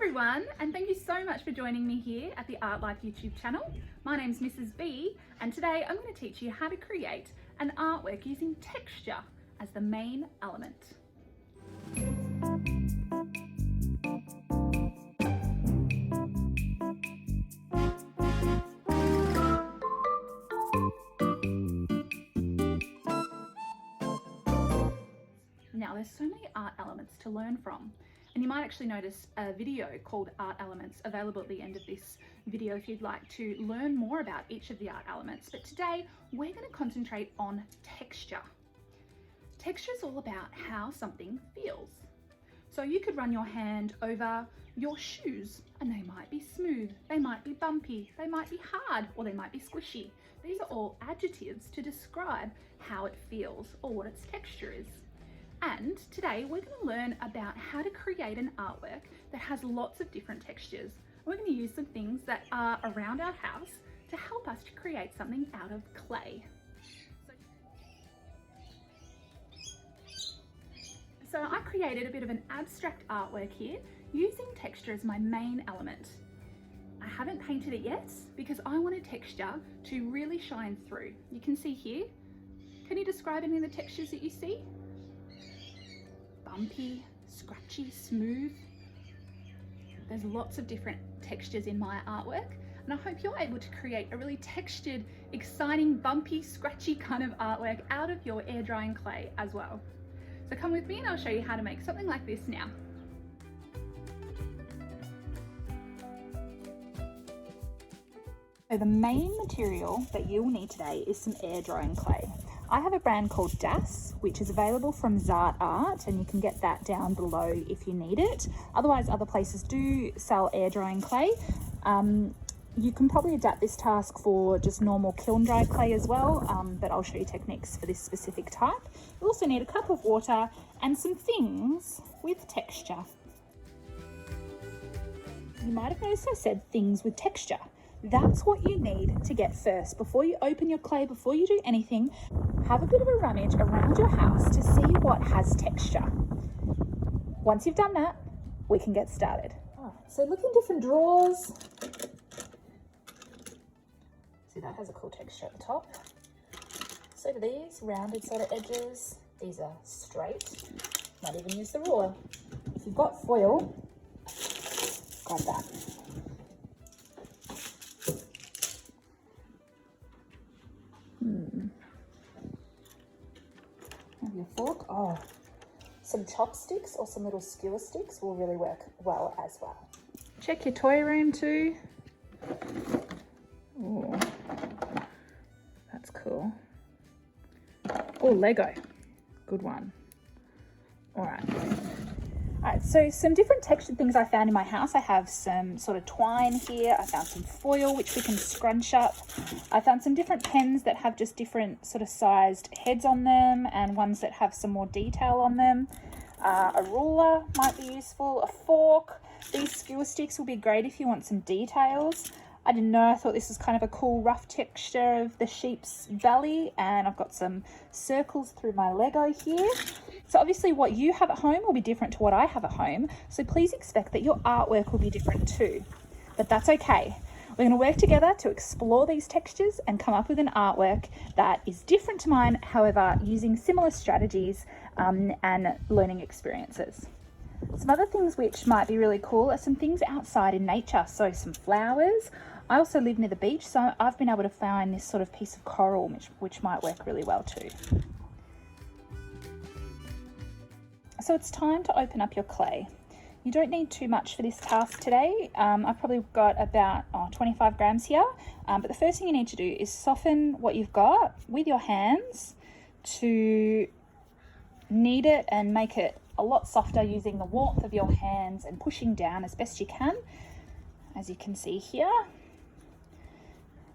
everyone, and thank you so much for joining me here at the Artlife YouTube channel. My name's Mrs. B, and today I'm going to teach you how to create an artwork using texture as the main element. Now, there's so many art elements to learn from. And you might actually notice a video called Art Elements available at the end of this video if you'd like to learn more about each of the art elements. But today we're going to concentrate on texture. Texture is all about how something feels. So you could run your hand over your shoes and they might be smooth, they might be bumpy, they might be hard, or they might be squishy. These are all adjectives to describe how it feels or what its texture is. And today we're going to learn about how to create an artwork that has lots of different textures. We're going to use some things that are around our house to help us to create something out of clay. So I created a bit of an abstract artwork here using texture as my main element. I haven't painted it yet because I wanted texture to really shine through. You can see here. Can you describe any of the textures that you see? Bumpy, scratchy, smooth. There's lots of different textures in my artwork, and I hope you're able to create a really textured, exciting, bumpy, scratchy kind of artwork out of your air drying clay as well. So come with me and I'll show you how to make something like this now. So the main material that you'll need today is some air drying clay. I have a brand called Das, which is available from Zart Art, and you can get that down below if you need it. Otherwise, other places do sell air drying clay. You can probably adapt this task for just normal kiln dry clay as well, but I'll show you techniques for this specific type. You also need a cup of water and some things with texture. You might have noticed I said things with texture. That's what you need to get first. Before you open your clay, before you do anything, have a bit of a rummage around your house to see what has texture. Once you've done that, we can get started. So look in different drawers. See, that has a cool texture at the top. So do these, rounded sort of edges. These are straight. Might even use the ruler. If you've got foil, grab that. Have your fork. Oh, some chopsticks or some little skewer sticks will really work well as well. Check your toy room too. Oh, that's cool. Oh, Lego. Good one. All right. Alright, so some different textured things I found in my house. I have some sort of twine here. I found some foil, which we can scrunch up. I found some different pens that have just different sort of sized heads on them and ones that have some more detail on them. A ruler might be useful, a fork. These skewer sticks will be great if you want some details. I didn't know, I thought this was kind of a cool rough texture of the sheep's belly, and I've got some circles through my Lego here. So obviously what you have at home will be different to what I have at home, so please expect that your artwork will be different too. But that's okay. We're going to work together to explore these textures and come up with an artwork that is different to mine, however, using similar strategies and learning experiences. Some other things which might be really cool are some things outside in nature, so some flowers. I also live near the beach, so I've been able to find this sort of piece of coral which might work really well too. So it's time to open up your clay. You don't need too much for this task today. I've probably got about 25 grams here, but the first thing you need to do is soften what you've got with your hands to knead it and make it a lot softer using the warmth of your hands and pushing down as best you can, as you can see here,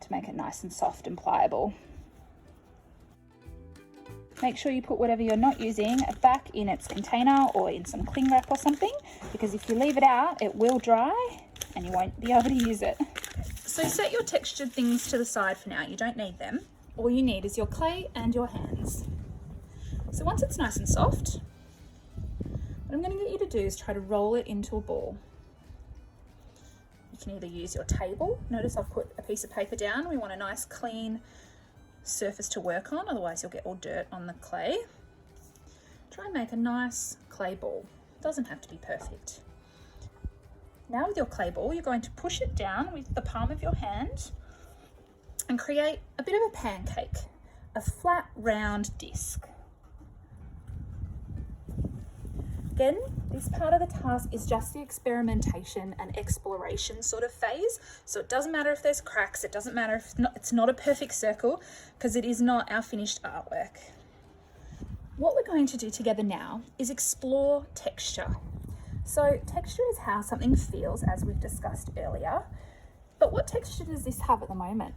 to make it nice and soft and pliable. Make sure you put whatever you're not using back in its container or in some cling wrap or something, because if you leave it out, it will dry and you won't be able to use it. So set your textured things to the side for now. You don't need them. All you need is your clay and your hands. So once it's nice and soft, what I'm going to get you to do is try to roll it into a ball. can either use your table. Notice I've put a piece of paper down. We want a nice clean surface to work on, otherwise you'll get all dirt on the clay. Try and make a nice clay ball. It doesn't have to be perfect. Now with your clay ball, you're going to push it down with the palm of your hand and create a bit of a pancake, a flat round disc. Again, this part of the task is just the experimentation and exploration sort of phase. So it doesn't matter if there's cracks, it doesn't matter if it's not a perfect circle, because it is not our finished artwork. What we're going to do together now is explore texture. So texture is how something feels, as we've discussed earlier. But what texture does this have at the moment?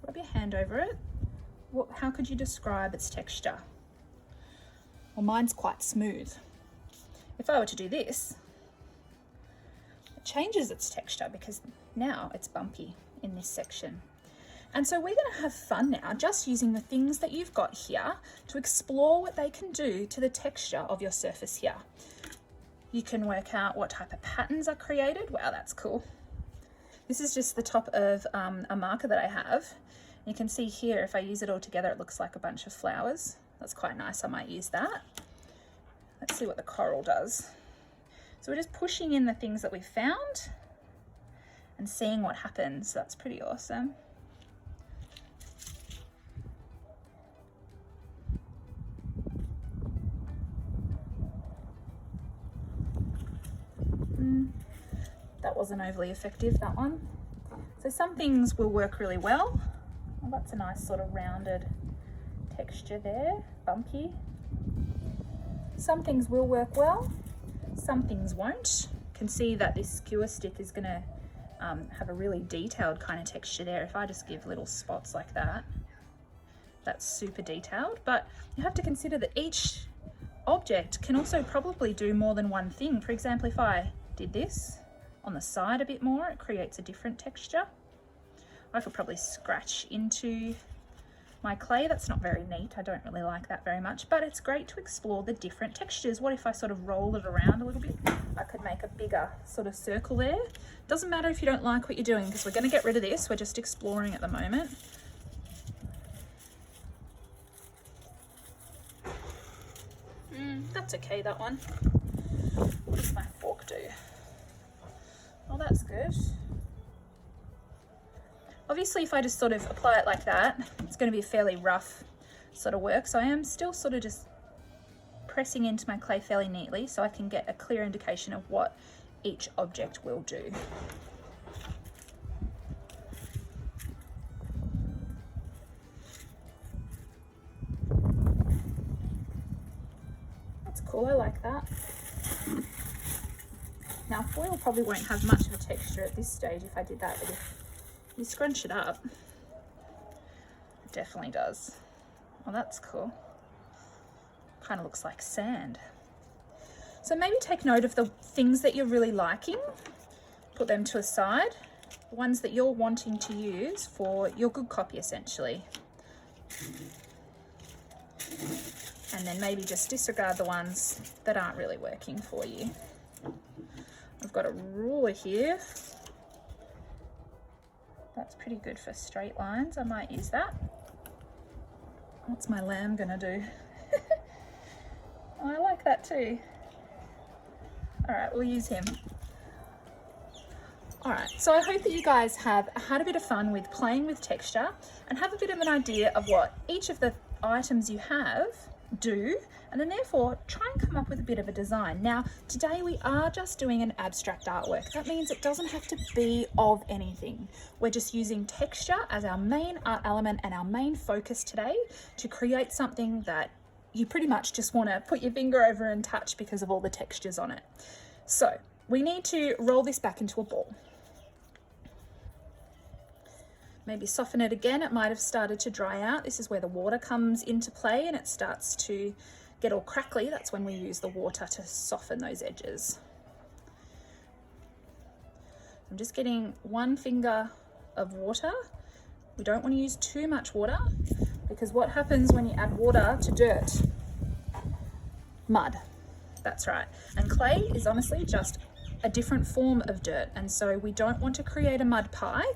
Rub your hand over it. How could you describe its texture? Well, mine's quite smooth. If I were to do this, it changes its texture because now it's bumpy in this section. And so we're going to have fun now just using the things that you've got here to explore what they can do to the texture of your surface here. You can work out what type of patterns are created. Wow, that's cool. This is just the top of a marker that I have. You can see here, if I use it all together, it looks like a bunch of flowers. That's quite nice, I might use that. Let's see what the coral does. So we're just pushing in the things that we've found and seeing what happens. That's pretty awesome. That wasn't overly effective, that one. So some things will work really well. Well, that's a nice sort of rounded texture there, bumpy. Some things will work well, some things won't. You can see that this skewer stick is going to have a really detailed kind of texture there. If I just give little spots like that, that's super detailed. But you have to consider that each object can also probably do more than one thing. For example, if I did this on the side a bit more, it creates a different texture. I could probably scratch into my clay. That's not very neat. I don't really like that very much, but it's great to explore the different textures. What if I sort of roll it around a little bit? I could make a bigger sort of circle there. Doesn't matter if you don't like what you're doing, because we're going to get rid of this. We're just exploring at the moment. That's okay, that one. What does my fork do? Oh, that's good. Obviously, if I just sort of apply it like that, it's going to be a fairly rough sort of work. So I am still sort of just pressing into my clay fairly neatly so I can get a clear indication of what each object will do. That's cool, I like that. Now foil probably won't have much of a texture at this stage if I did that, but if you scrunch it up, it definitely does. Well, that's cool. Kind of looks like sand. So maybe take note of the things that you're really liking, put them to a side, the ones that you're wanting to use for your good copy essentially. And then maybe just disregard the ones that aren't really working for you. I've got a ruler here. That's pretty good for straight lines. I might use that. What's my lamb gonna do? Oh, I like that too. All right, we'll use him. All right, so I hope that you guys have had a bit of fun with playing with texture and have a bit of an idea of what each of the items you have do, and then therefore try and come up with a bit of a design. Now, today we are just doing an abstract artwork. That means it doesn't have to be of anything. We're just using texture as our main art element and our main focus today to create something that you pretty much just want to put your finger over and touch because of all the textures on it. So we need to roll this back into a ball. Maybe soften it again. It might have started to dry out. This is where the water comes into play and it starts to get all crackly. That's when we use the water to soften those edges. I'm just getting one finger of water. We don't want to use too much water because what happens when you add water to dirt? Mud. That's right. And clay is honestly just a different form of dirt, and so we don't want to create a mud pie.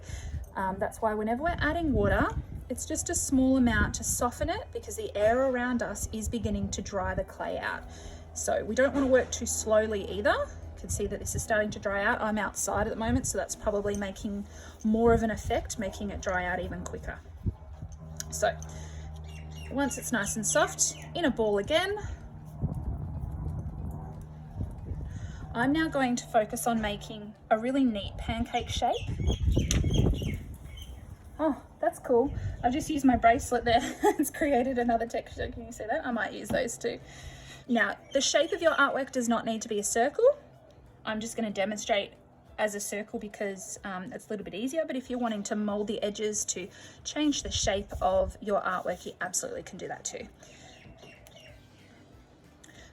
That's why whenever we're adding water, it's just a small amount to soften it, because the air around us is beginning to dry the clay out. So we don't want to work too slowly either. You can see that this is starting to dry out. I'm outside at the moment, so that's probably making more of an effect, making it dry out even quicker. So once it's nice and soft, in a ball again, I'm now going to focus on making a really neat pancake shape. Oh, that's cool. I've just used my bracelet there. It's created another texture. Can you see that? I might use those too. Now, the shape of your artwork does not need to be a circle. I'm just going to demonstrate as a circle because it's a little bit easier, but if you're wanting to mold the edges to change the shape of your artwork, you absolutely can do that too.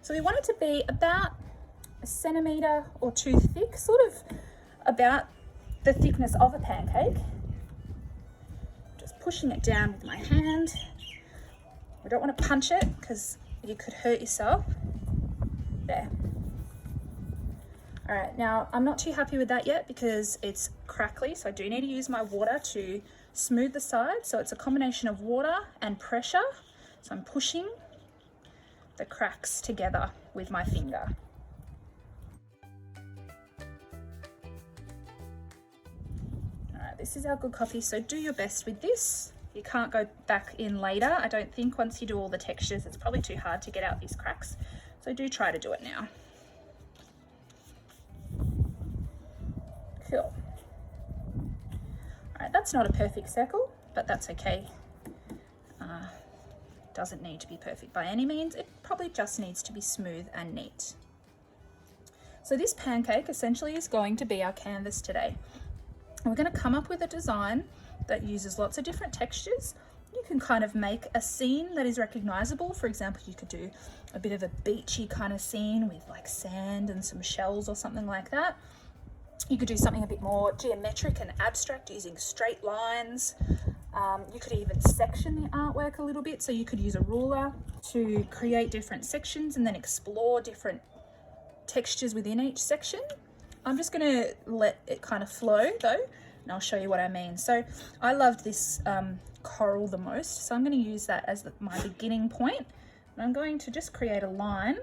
So we want it to be about 1 centimetre or 2 thick, sort of about the thickness of a pancake. Just pushing it down with my hand. We don't want to punch it because you could hurt yourself. There. All right, now I'm not too happy with that yet because it's crackly, so I do need to use my water to smooth the sides. So it's a combination of water and pressure. So I'm pushing the cracks together with my finger. All right, this is our good copy, so do your best with this. You can't go back in later. I don't think once you do all the textures, it's probably too hard to get out these cracks. So do try to do it now. Cool. All right, that's not a perfect circle, but that's okay. Doesn't need to be perfect by any means. It probably just needs to be smooth and neat. So this pancake essentially is going to be our canvas today. And we're going to come up with a design that uses lots of different textures. You can kind of make a scene that is recognizable. For example, you could do a bit of a beachy kind of scene with like sand and some shells or something like that. You could do something a bit more geometric and abstract using straight lines. You could even section the artwork a little bit. So you could use a ruler to create different sections and then explore different textures within each section. I'm just going to let it kind of flow though, and I'll show you what I mean. So I loved this coral the most, so I'm going to use that as my beginning point. And I'm going to just create a line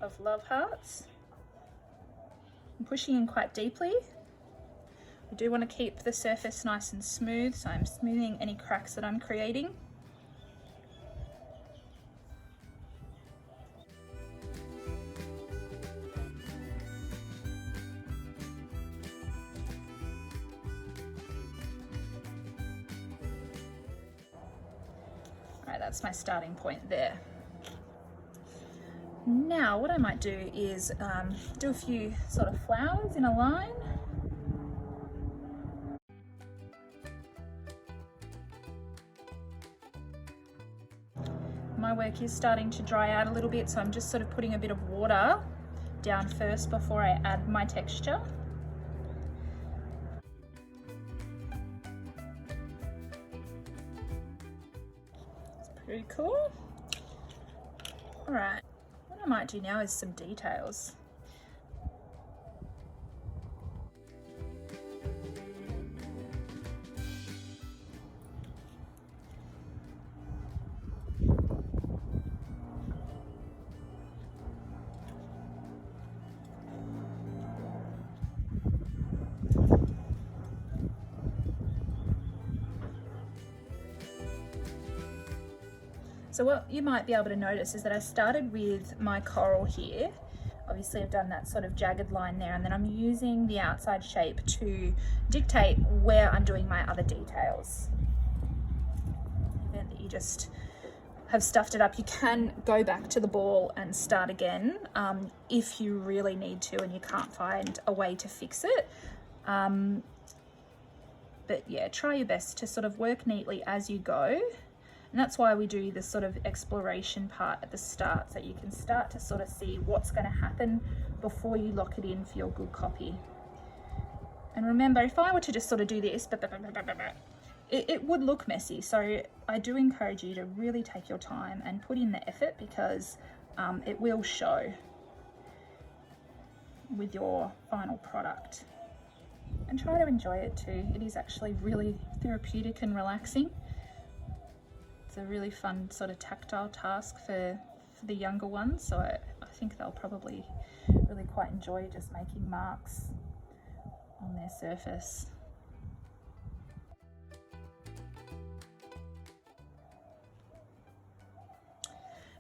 of love hearts. I'm pushing in quite deeply. I do want to keep the surface nice and smooth, so I'm smoothing any cracks that I'm creating. All right, that's my starting point there. Now what I might do is do a few sort of flowers in a line. My work is starting to dry out a little bit, so I'm just sort of putting a bit of water down first before I add my texture. It's pretty cool. All right. What I might do now is some details. So what you might be able to notice is that I started with my coral here. Obviously I've done that sort of jagged line there, and then I'm using the outside shape to dictate where I'm doing my other details. And you just have stuffed it up, you can go back to the ball and start again if you really need to and you can't find a way to fix it. But yeah, try your best to sort of work neatly as you go. And that's why we do this sort of exploration part at the start, so you can start to sort of see what's going to happen before you lock it in for your good copy. And remember, if I were to just sort of do this, it would look messy. So I do encourage you to really take your time and put in the effort, because it will show with your final product. And try to enjoy it too. It is actually really therapeutic and relaxing. It's a really fun sort of tactile task for the younger ones, so I think they'll probably really quite enjoy just making marks on their surface.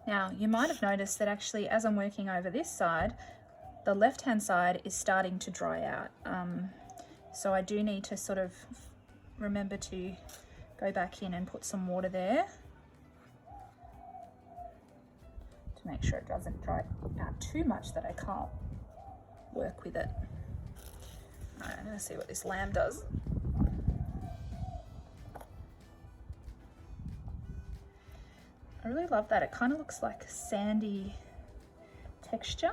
Now, you might have noticed that actually as I'm working over this side, the left-hand side is starting to dry out. So I do need to sort of remember to go back in and put some water there to make sure it doesn't dry out too much that I can't work with it. All right, I'm gonna see what this lamb does. I really love that. It kind of looks like a sandy texture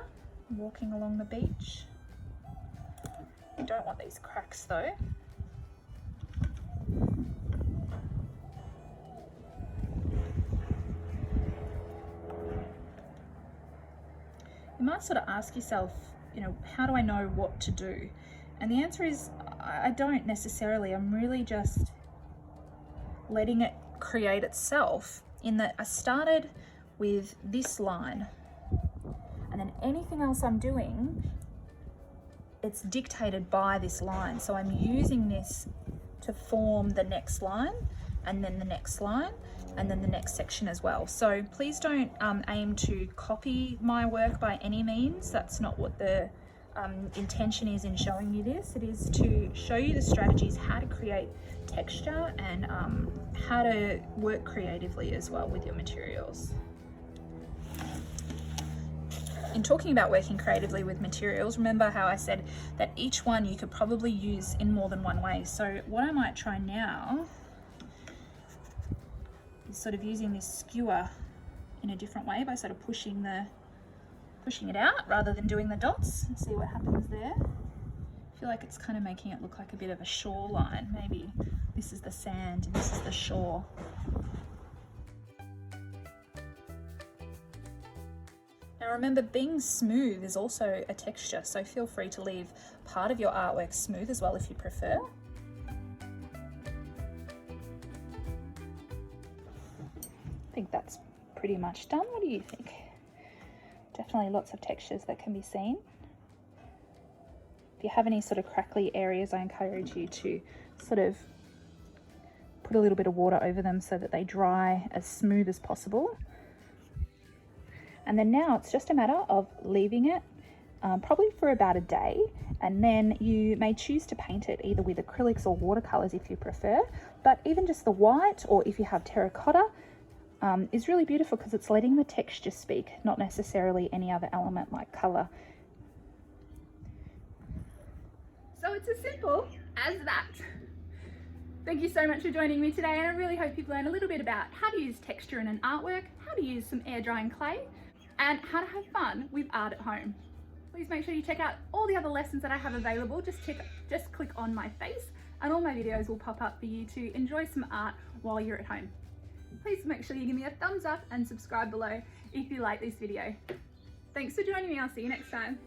walking along the beach. You don't want these cracks though. You might sort of ask yourself, you know, how do I know what to do? And the answer is, I don't necessarily. I'm really just letting it create itself, in that I started with this line, and then anything else I'm doing, it's dictated by this line. So I'm using this to form the next line, and then the next line, and then the next section as well. So please don't aim to copy my work by any means. That's not what the intention is in showing you this. It is to show you the strategies, how to create texture, and how to work creatively as well with your materials. In talking about working creatively with materials, remember how I said that each one you could probably use in more than one way. So what I might try now is sort of using this skewer in a different way, by sort of pushing it out rather than doing the dots, and see what happens there. I feel like it's kind of making it look like a bit of a shoreline. Maybe this is the sand and this is the shore. Now remember, being smooth is also a texture, so feel free to leave part of your artwork smooth as well if you prefer. I think that's pretty much done. What do you think? Definitely lots of textures that can be seen. If you have any sort of crackly areas, I encourage you to sort of put a little bit of water over them so that they dry as smooth as possible. And then now it's just a matter of leaving it probably for about a day, and then you may choose to paint it either with acrylics or watercolors if you prefer, but even just the white, or if you have terracotta, is really beautiful because it's letting the texture speak, not necessarily any other element like color. So it's as simple as that. Thank you so much for joining me today, and I really hope you've learned a little bit about how to use texture in an artwork, how to use some air drying clay, and how to have fun with art at home. Please make sure you check out all the other lessons that I have available. Just click on my face and all my videos will pop up for you to enjoy some art while you're at home. Please make sure you give me a thumbs up and subscribe below if you like this video. Thanks for joining me. I'll see you next time.